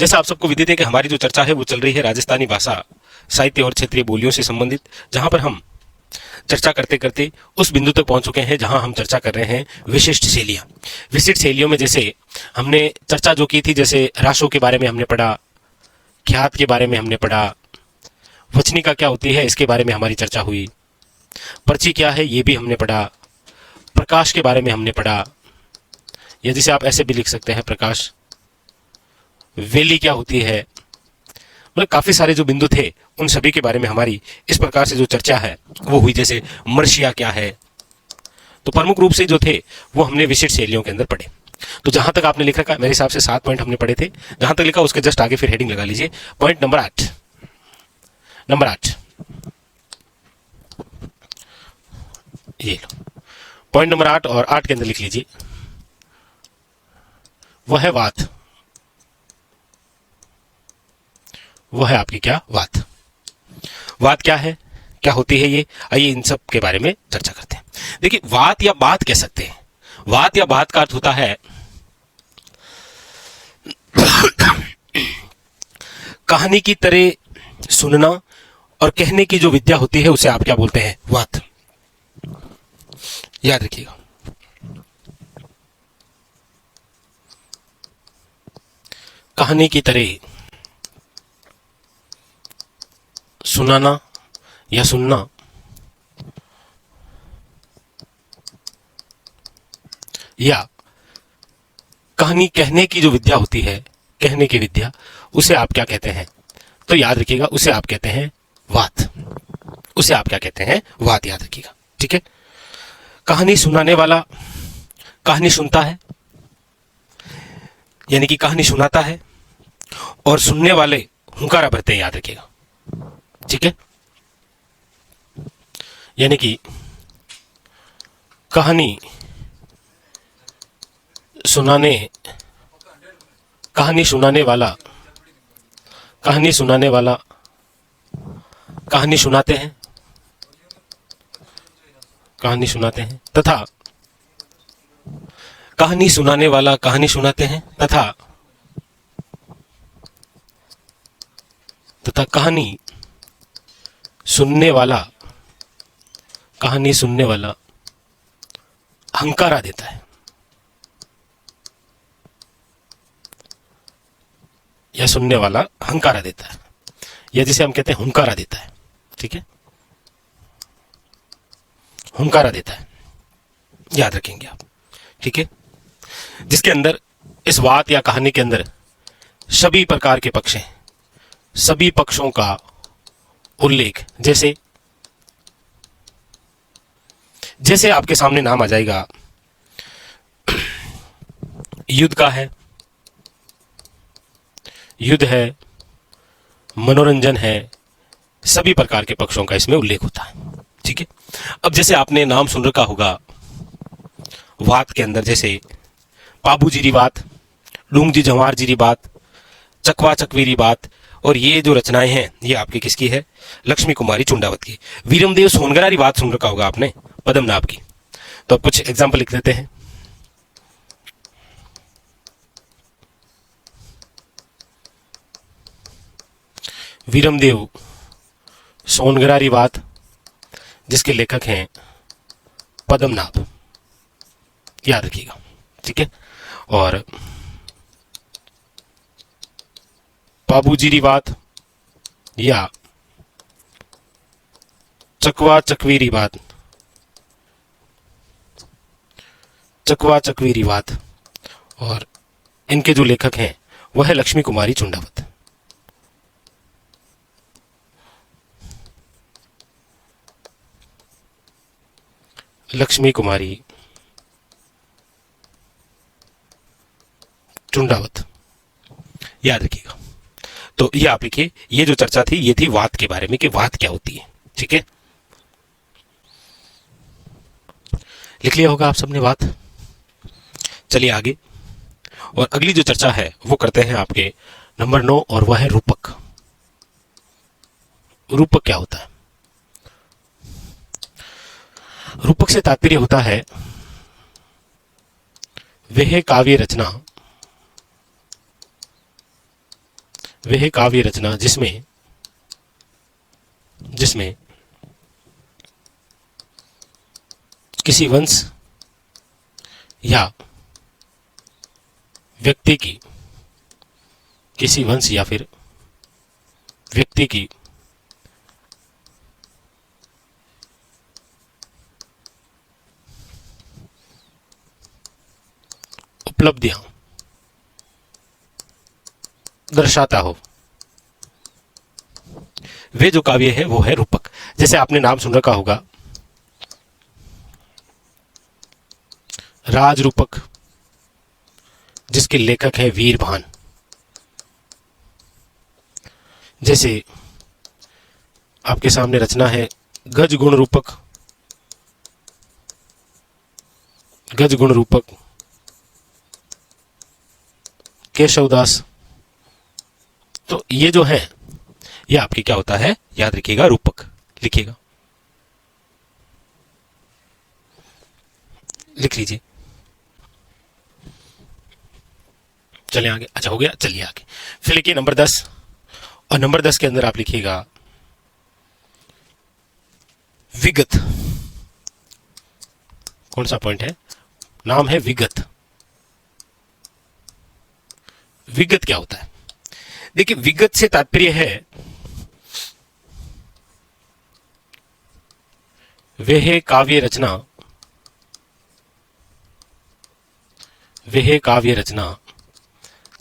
जैसा आप सबको विदित है कि हमारी जो चर्चा है वो चल रही है राजस्थानी भाषा साहित्य और क्षेत्रीय बोलियों से संबंधित, जहां पर हम चर्चा करते करते उस बिंदु तक पहुंच चुके हैं जहां हम चर्चा कर रहे हैं विशिष्ट शैलियां। विशिष्ट शैलियों में जैसे हमने चर्चा जो की थी, जैसे राशों के बारे में हमने पढ़ा, ख्यात के बारे में हमने पढ़ा, वचनिका क्या होती है इसके बारे में हमारी चर्चा हुई, पर्ची क्या है ये भी हमने पढ़ा, प्रकाश के बारे में हमने पढ़ा, या जिसे आप ऐसे भी लिख सकते हैं प्रकाश, वेली क्या होती है, मतलब काफी सारे जो बिंदु थे उन सभी के बारे में हमारी इस प्रकार से जो चर्चा है वो हुई। जैसे मर्शिया क्या है, तो प्रमुख रूप से जो थे वो हमने विशिष्ट शैलियों के अंदर पढ़े। तो जहां तक आपने लिख रखा, मेरे हिसाब से 7 पॉइंट हमने पढ़े थे, जहां तक लिखा उसके जस्ट आगे फिर हेडिंग लगा लीजिए, पॉइंट नंबर 8। नंबर 8 ये लो, पॉइंट नंबर 8 और 8 के अंदर लिख लीजिए, वह है वात। वो है आपकी क्या, वात। वात क्या है, क्या होती है ये, आइए इन सब के बारे में चर्चा करते हैं। देखिए, वात या बात कह सकते हैं। वात या बात का अर्थ होता है कहानी की तरह सुनना और कहने की जो विद्या होती है उसे आप क्या बोलते हैं, वात। याद रखिएगा, कहानी की तरह सुनाना या सुनना, या कहानी कहने की जो विद्या होती है, कहने की विद्या, उसे आप क्या कहते हैं, तो याद रखिएगा उसे आप कहते हैं वात। उसे आप क्या कहते हैं, वात, याद रखिएगा, ठीक है। कहानी सुनाने वाला कहानी सुनता है, यानी कि कहानी सुनाता है, और सुनने वाले हुंकारा भरते हैं, याद रखिएगा, ठीक है। यानी कि कहानी सुनाने वाला कहानी सुनाते हैं, तथा कहानी सुनाने वाला कहानी सुनाते हैं, तथा कहानी सुनने वाला हंकारा देता है, या सुनने वाला हंकारा देता है, या जिसे हम कहते हैं हुंकारा देता है, ठीक है, हुंकारा देता है, याद रखेंगे आप, ठीक है। जिसके अंदर, इस वात या कहानी के अंदर सभी प्रकार के पक्ष हैं, सभी पक्षों का उल्लेख, जैसे आपके सामने नाम आ जाएगा, युद्ध का है, युद्ध है, मनोरंजन है, सभी प्रकार के पक्षों का इसमें उल्लेख होता है, ठीक है। अब जैसे आपने नाम सुन रखा होगा वात के अंदर, जैसे पाबूजीरी बात, लूंगजी जवाहरजीरी बात, चकवा चकवीरी बात, और ये जो रचनाएं हैं ये आपकी किसकी है, लक्ष्मी कुमारी चुंडावत की। वीरमदेव सोनगरारी बात सुन रखा होगा आपने, पद्मनाभ की। तो अब कुछ एग्जाम्पल लिख देते हैं। वीरमदेव सोनगरारी बात, जिसके लेखक हैं पद्मनाभ, याद रखिएगा, ठीक है। और पाबूजीरी बात या चकवा चकवीरी बात, और इनके जो लेखक हैं वह है लक्ष्मी कुमारी चुंडावत। लक्ष्मी कुमारी चुंडावत, याद रखिएगा। तो ये आप लिखिए, ये जो चर्चा थी ये थी वात के बारे में, कि वात क्या होती है, ठीक है। लिख लिया होगा आप सबने वात। चलिए आगे, और अगली जो चर्चा है वो करते हैं आपके नंबर 9, और वह है रूपक। रूपक क्या होता है? रूपक से तात्पर्य होता है वह काव्य रचना वह काव्य रचना जिसमें जिसमें किसी वंश या व्यक्ति की किसी वंश या फिर व्यक्ति की उपलब्धियां दर्शाता हो, वे जो काव्य है वो है रूपक। जैसे आपने नाम सुन रखा होगा राज रूपक, जिसके लेखक है वीरभान। जैसे आपके सामने रचना है गज गुण रूपक, गज गुण रूपक केशवदास। तो ये जो है ये आपकी क्या होता है, याद रखिएगा, रूपक लिखिएगा, लिख लीजिए। चलिए आगे, अच्छा हो गया, चलिए आगे। फिर लिखिए नंबर 10, और नंबर 10 के अंदर आप लिखिएगा विगत। कौन सा पॉइंट है, नाम है विगत। विगत क्या होता है? देखिए, विगत से तात्पर्य है वह काव्य रचना, वह काव्य रचना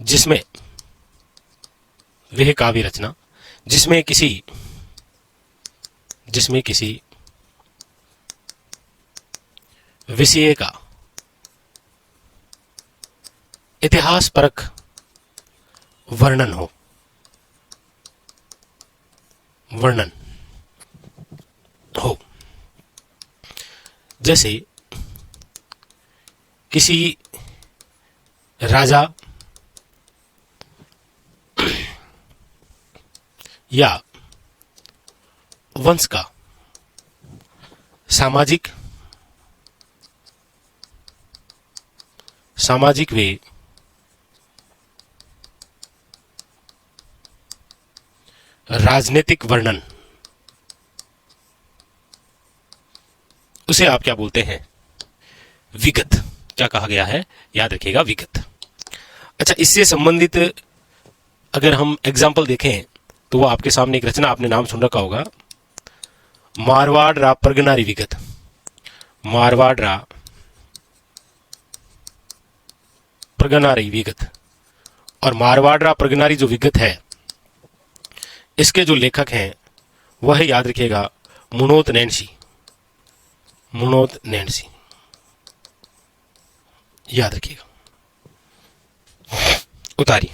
जिसमें, वह काव्य रचना जिसमें किसी विषय का इतिहास परक वर्णन हो, वर्णन हो। जैसे किसी राजा या वंश का सामाजिक वे राजनीतिक वर्णन, उसे आप क्या बोलते हैं, विगत। क्या कहा गया है, याद रखिएगा, विगत। अच्छा, इससे संबंधित अगर हम एग्जाम्पल देखें तो वो आपके सामने एक रचना, आपने नाम सुन रखा होगा मारवाड़ रा प्रगनारी विगत। मारवाड़ रा प्रगनारी विगत। और मारवाड़ रा प्रगनारी जो विगत है, इसके जो लेखक हैं वह है, याद रखिएगा, मुनोत नैन्सी। मुनोत नैन्सी, याद रखिएगा, उतारी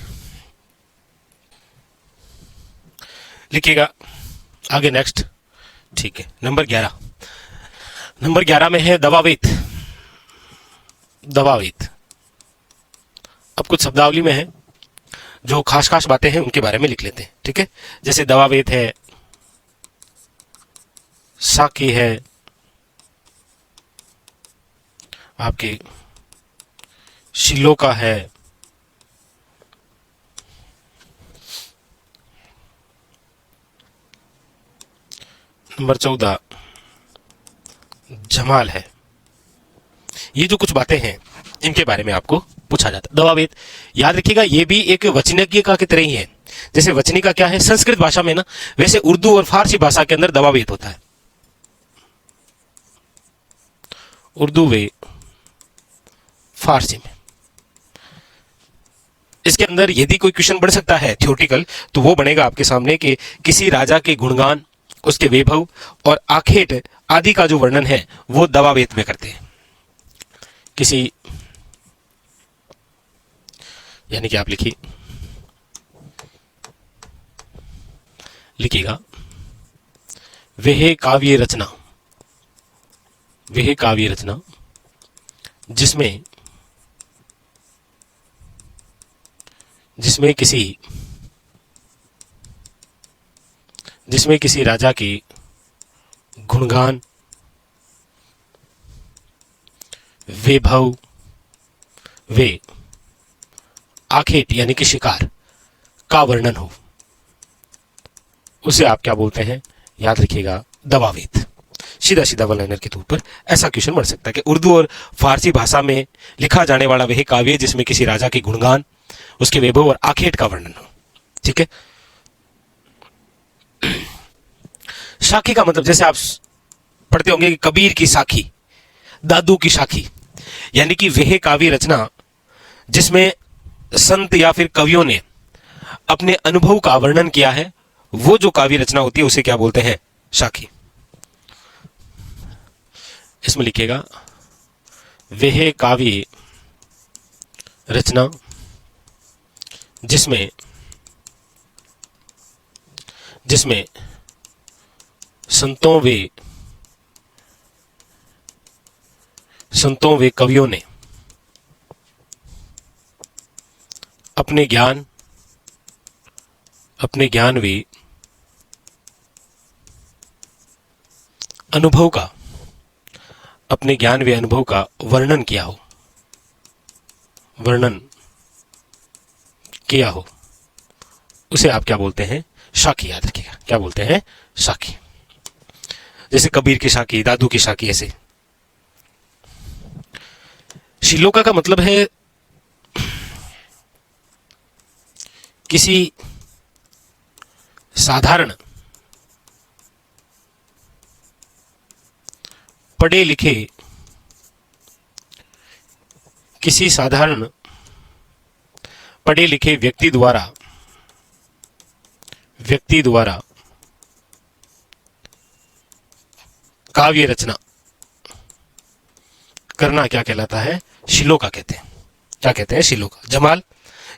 लिखिएगा। आगे नेक्स्ट, ठीक है। नंबर 11, नंबर 11 में है दवावेत। दवावेत, अब कुछ शब्दावली में है, जो खास खास बातें हैं उनके बारे में लिख लेते हैं, ठीक है। जैसे दवावेत है, साकी है, आपके शिलोका है, नंबर 14 जमाल है। ये जो कुछ बातें हैं इनके बारे में आपको पूछा जाता है। दवावेत, याद रखिएगा, ये भी एक वचनिका की तरह ही है। जैसे वचनिका क्या है संस्कृत भाषा में ना, वैसे उर्दू और फारसी भाषा के अंदर दवावेत होता है। उर्दू व फारसी में, इसके अंदर यदि कोई क्वेश्चन बढ़ सकता है थ्योरेटिकल, तो वो बनेगा आपके सामने कि किसी राजा के गुणगान, उसके वैभव और आखेट आदि का जो वर्णन है वो दवावेत में करते हैं। किसी, यानी कि आप लिखिएगा वह काव्य रचना, वह काव्य रचना जिसमें किसी राजा के गुणगान, वैभव वे आखेट यानी कि शिकार का वर्णन हो, उसे आप क्या बोलते हैं? याद रखिएगा, दवावेद। सीधा सीधा वन लाइनर के तौर पर ऐसा क्वेश्चन बन सकता है कि उर्दू और फारसी भाषा में लिखा जाने वाला वह काव्य जिसमें किसी राजा के गुणगान, उसके वैभव और आखेट का वर्णन हो। ठीक है। साखी का मतलब जैसे आप पढ़ते होंगे कि कबीर की साखी, दादू की साखी, यानी कि वह काव्य रचना जिसमें संत या फिर कवियों ने अपने अनुभव का वर्णन किया है, वो जो काव्य रचना होती है उसे क्या बोलते हैं? साखी। इसमें लिखिएगा, वह काव्य रचना जिसमें संतों वे कवियों ने अपने ज्ञान वे अनुभव का वर्णन किया हो, उसे आप क्या बोलते हैं? साखी। याद रखिएगा, क्या बोलते हैं? साखी। जैसे कबीर की साखी, दादू की साखी, ऐसे। श्लोका का मतलब है किसी साधारण पढ़े लिखे व्यक्ति द्वारा काव्य रचना करना क्या कहलाता है? श्लोका कहते हैं। क्या कहते हैं? श्लोका। जमाल,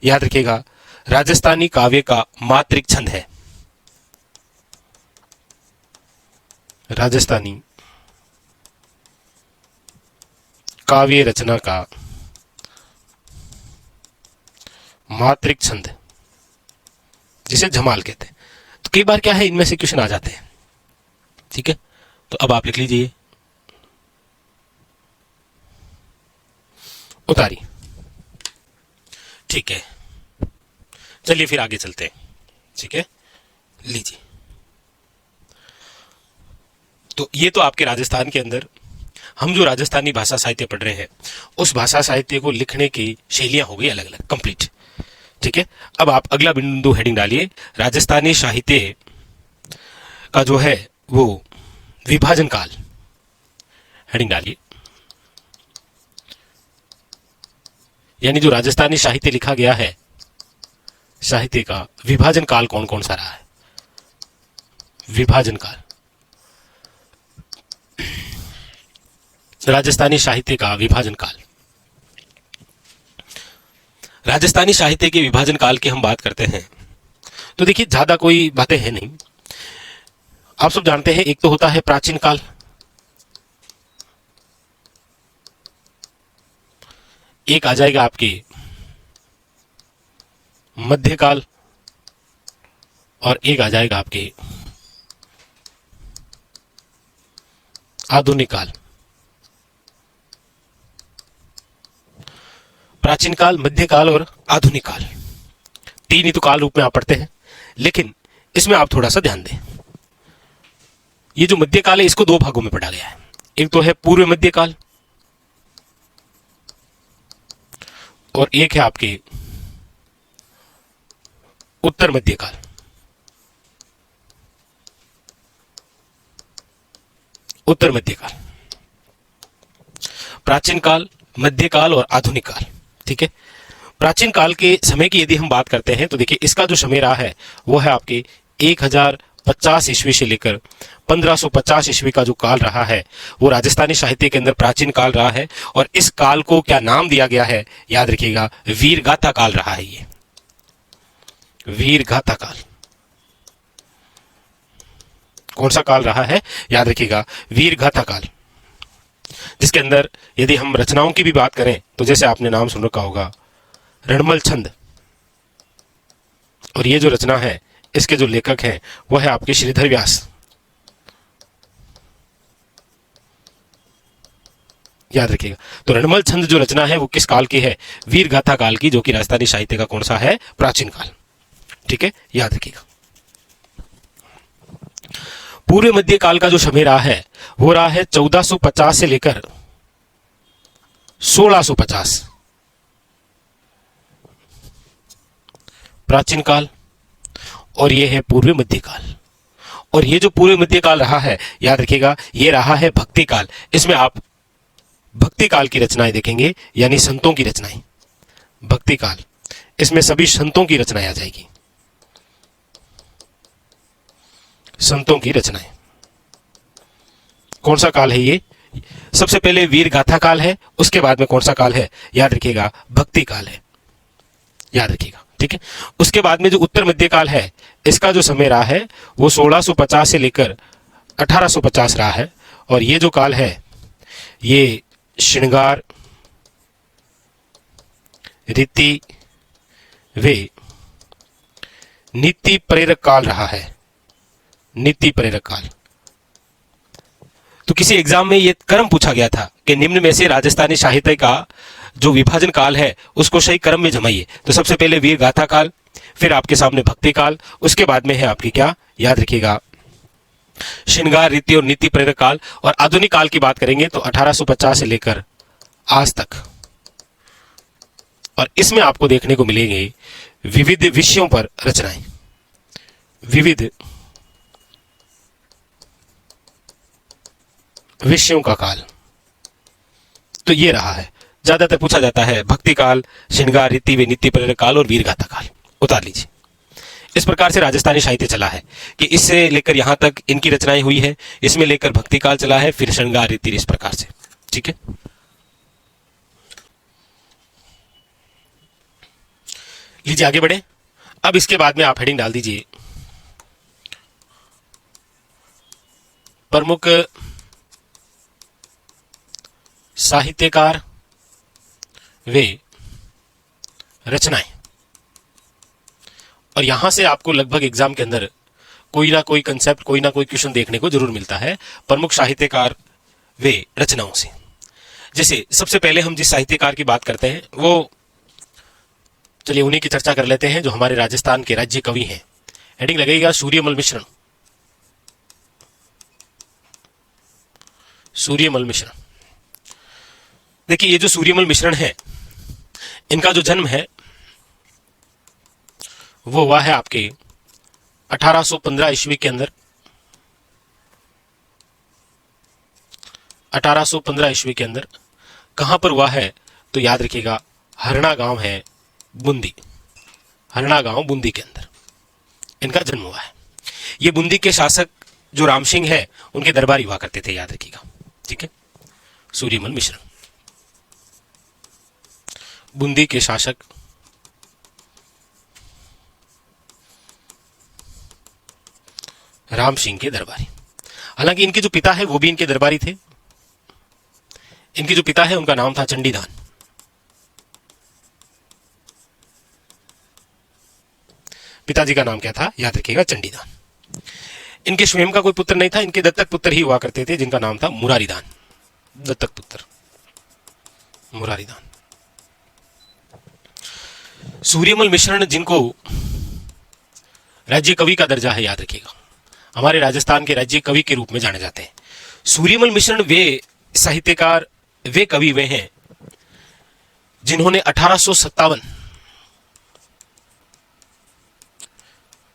याद रखिएगा, राजस्थानी काव्य का मात्रिक छंद है। राजस्थानी काव्य रचना का मात्रिक छंद, जिसे जमाल कहते हैं। तो कई बार क्या है, इनमें से क्वेश्चन आ जाते हैं। ठीक है, तो अब आप लिख लीजिए, उतारी। ठीक है, चलिए फिर आगे चलते हैं। ठीक है, लीजिए। तो ये तो आपके राजस्थान के अंदर हम जो राजस्थानी भाषा साहित्य पढ़ रहे हैं, उस भाषा साहित्य को लिखने की शैलियां हो गई अलग अलग, कंप्लीट। ठीक है, अब आप अगला बिंदु हेडिंग डालिए, राजस्थानी साहित्य का जो है वो विभाजन काल। हेडिंग डालिए, यानी जो राजस्थानी साहित्य लिखा गया है, साहित्य का विभाजन काल कौन कौन सा रहा है? विभाजन काल, राजस्थानी साहित्य का विभाजन काल। राजस्थानी साहित्य के विभाजन काल की हम बात करते हैं तो देखिए, ज्यादा कोई बातें हैं नहीं। आप सब जानते हैं, एक तो होता है प्राचीन काल, एक आ जाएगा आपके मध्यकाल, और एक आ जाएगा आपके आधुनिक काल। प्राचीन काल, मध्यकाल और आधुनिक काल, तीन ही तो काल रूप में आप पढ़ते हैं, लेकिन इसमें आप थोड़ा सा ध्यान दें। ये जो मध्यकाल है, इसको दो भागों में पढ़ा गया है। एक तो है पूर्व मध्यकाल, और एक है आपके उत्तर मध्यकाल। उत्तर मध्यकाल, प्राचीन काल, मध्यकाल और आधुनिक काल। ठीक है, प्राचीन काल के समय की यदि हम बात करते हैं तो देखिए, इसका जो समय रहा है वो है आपके 1050 ईस्वी से लेकर 1550 ईस्वी का जो काल रहा है, वो राजस्थानी साहित्य के अंदर प्राचीन काल रहा है। और इस काल को क्या नाम दिया गया है? याद रखिएगा, वीर गाथा काल रहा है। ये वीर गाथा काल कौन सा काल रहा है? याद रखिएगा, वीर गाथा काल, जिसके अंदर यदि हम रचनाओं की भी बात करें तो जैसे आपने नाम सुन रखा होगा, रणमल छंद। और ये जो रचना है, इसके जो लेखक हैं वो है आपके श्रीधर व्यास। याद रखिएगा, तो रणमल छंद जो रचना है वो किस काल की है? वीर गाथा काल की, जो कि राजस्थानी साहित्य का कौन सा है? प्राचीन काल। ठीक है, याद रखिएगा। पूर्व मध्यकाल का जो समय रहा है वो रहा है 1450 से लेकर 1650, प्राचीन काल, और ये है पूर्व मध्यकाल। और ये जो पूर्व मध्यकाल रहा है, याद रखिएगा, ये रहा है भक्ति काल। इसमें आप भक्ति काल की रचनाएं देखेंगे, यानी संतों की रचनाएं। भक्ति काल, इसमें सभी संतों की रचनाएं आ जाएगी, संतों की रचनाएं। कौन सा काल है ये? सबसे पहले वीर गाथा काल है, उसके बाद में कौन सा काल है? याद रखिएगा, भक्ति काल है, याद रखिएगा, ठीक है। उसके बाद में जो उत्तर मध्य काल है, इसका जो समय रहा है वो 1650 से लेकर 1850 रहा है। और ये जो काल है ये श्रृंगार, रीति वे नीति प्रेरक काल रहा है, नीति प्रेरक काल। तो किसी एग्जाम में ये क्रम पूछा गया था कि निम्न में से राजस्थानी साहित्य का जो विभाजन काल है उसको सही क्रम में जमाइए। तो सबसे पहले वीर गाथा काल, फिर आपके सामने भक्ति काल, उसके बाद में है आपकी क्या, याद रखिएगा, श्रृंगार, रीति और नीति प्रेरक काल। और आधुनिक काल की बात करेंगे तो 1850 से लेकर आज तक। और इसमें आपको देखने को मिलेंगे विविध विषयों पर रचनाएं, विविध विषयों का काल। तो ये रहा है, ज्यादातर पूछा जाता है भक्ति काल, श्रृंगार, रीति व नीति प्रेरक काल और वीर गाथा काल। उतार लीजिए। इस प्रकार से राजस्थानी साहित्य चला है कि इससे लेकर यहां तक इनकी रचनाएं हुई है, इसमें लेकर भक्ति काल चला है, फिर श्रृंगार, रीति, इस प्रकार से, ठीक है। लीजिए आगे बढ़े। अब इसके बाद में आप हेडिंग डाल दीजिए, प्रमुख साहित्यकार वे रचनाएं। और यहां से आपको लगभग एग्जाम के अंदर कोई ना कोई कंसेप्ट, कोई ना कोई क्वेश्चन देखने को जरूर मिलता है प्रमुख साहित्यकार वे रचनाओं से। जैसे सबसे पहले हम जिस साहित्यकार की बात करते हैं वो, चलिए उन्हीं की चर्चा कर लेते हैं जो हमारे राजस्थान के राज्य कवि हैं। हेडिंग लगेगा सूर्यमल मिश्रण, सूर्यमल मिश्रण। देखिए ये जो सूर्यमल मिश्रण है, इनका जो जन्म है वो हुआ है आपके 1815 ईस्वी के अंदर, 1815 ईस्वी के अंदर। कहां पर हुआ है? तो याद रखिएगा, हरना गांव है बूंदी, हरना गांव बूंदी के अंदर इनका जन्म हुआ है। ये बूंदी के शासक जो राम सिंह है उनके दरबारी हुआ करते थे, याद रखिएगा, ठीक है। सूर्यमल मिश्रण बूंदी के शासक राम सिंह के दरबारी। हालांकि इनके जो पिता है वो भी इनके दरबारी थे। इनके जो पिता है उनका नाम था चंडीदान। पिताजी का नाम क्या था? याद रखिएगा, चंडीदान। इनके स्वयं का कोई पुत्र नहीं था, इनके दत्तक पुत्र ही हुआ करते थे जिनका नाम था मुरारीदान। दत्तक पुत्र मुरारीदान। सूर्यमल मिश्रण जिनको राज्य कवि का दर्जा है, याद रखिएगा, हमारे राजस्थान के राज्य कवि के रूप में जाने जाते हैं। सूर्यमल मिश्रण वे साहित्यकार, वे कवि वे हैं जिन्होंने 1857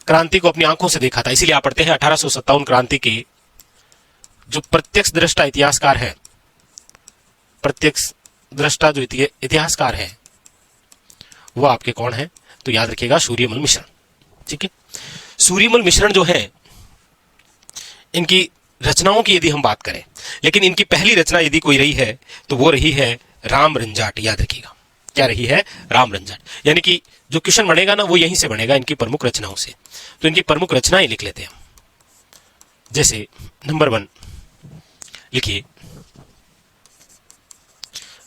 क्रांति को अपनी आंखों से देखा था। इसीलिए आप पढ़ते हैं 1857 क्रांति के जो प्रत्यक्ष दृष्टा इतिहासकार है, प्रत्यक्ष दृष्टा जो इतिहासकार है वो आपके कौन है? तो याद रखिएगा, सूर्यमल मिश्रण, ठीक है। सूर्यमल मिश्रण जो है, इनकी रचनाओं की यदि हम बात करें, लेकिन इनकी पहली रचना यदि कोई रही है तो वो रही है राम रंजाट। याद रखिएगा, क्या रही है? राम रंजाट। यानी कि जो क्वेश्चन बनेगा ना वो यहीं से बनेगा, इनकी प्रमुख रचनाओं से। तो इनकी प्रमुख रचनाएं लिख लेते हैं हम। जैसे नंबर 1 लिखिए,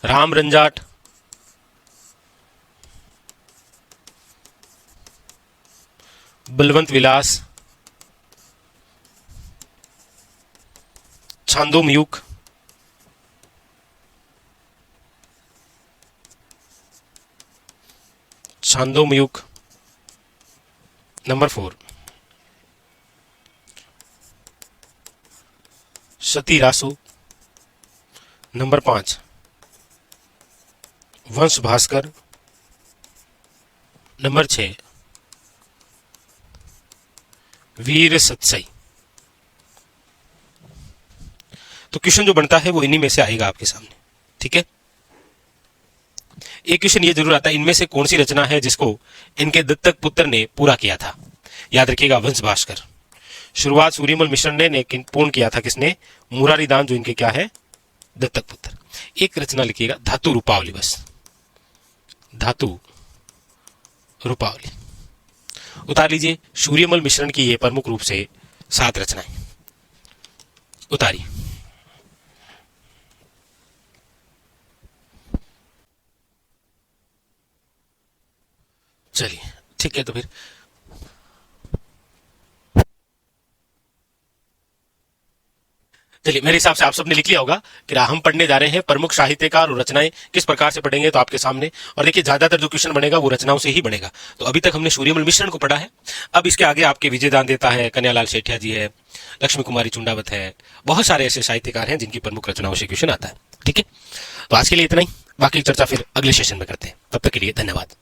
राम रंजाट, बलवंत विलास, छांदोमयूख, छांदोमयूख, नंबर 4 सती रासो। नंबर 5 वंश भास्कर। नंबर 6 वीर सतसई। तो क्वेश्चन जो बनता है वो इन्हीं में से आएगा आपके सामने, ठीक है। एक क्वेश्चन ये जरूर आता है, इनमें से कौन सी रचना है जिसको इनके दत्तक पुत्र ने पूरा किया था। याद रखिएगा, वंश भास्कर। शुरुआत सूर्यमल मिश्र ने पूर्ण किया था किसने? मुरारी दान, जो इनके क्या है? दत्तक पुत्र। एक रचना लिखिएगा, धातु रूपावली, बस धातु रूपावली उतार लीजिए। सूर्यमल मिश्रण की ये प्रमुख रूप से 7 रचनाएं उतारी। चलिए ठीक है, तो फिर चलिए, मेरे हिसाब से आप सबने लिख लिया होगा कि हम पढ़ने जा रहे हैं प्रमुख साहित्यकार और रचनाएं किस प्रकार से पढ़ेंगे, तो आपके सामने। और देखिए, ज्यादातर जो क्वेश्चन बनेगा वो रचनाओं से ही बनेगा। तो अभी तक हमने सूर्यमल मिश्रण को पढ़ा है। अब इसके आगे आपके विजयदान देता है, कन्यालाल सेठिया जी है, लक्ष्मी कुमारी चुंडावत है, बहुत सारे ऐसे साहित्यकार हैं जिनकी प्रमुख रचनाओं से क्वेश्चन आता है, ठीक है। तो आज के लिए इतना ही, बाकी चर्चा फिर अगले सेशन में करते हैं। तब तक के लिए धन्यवाद।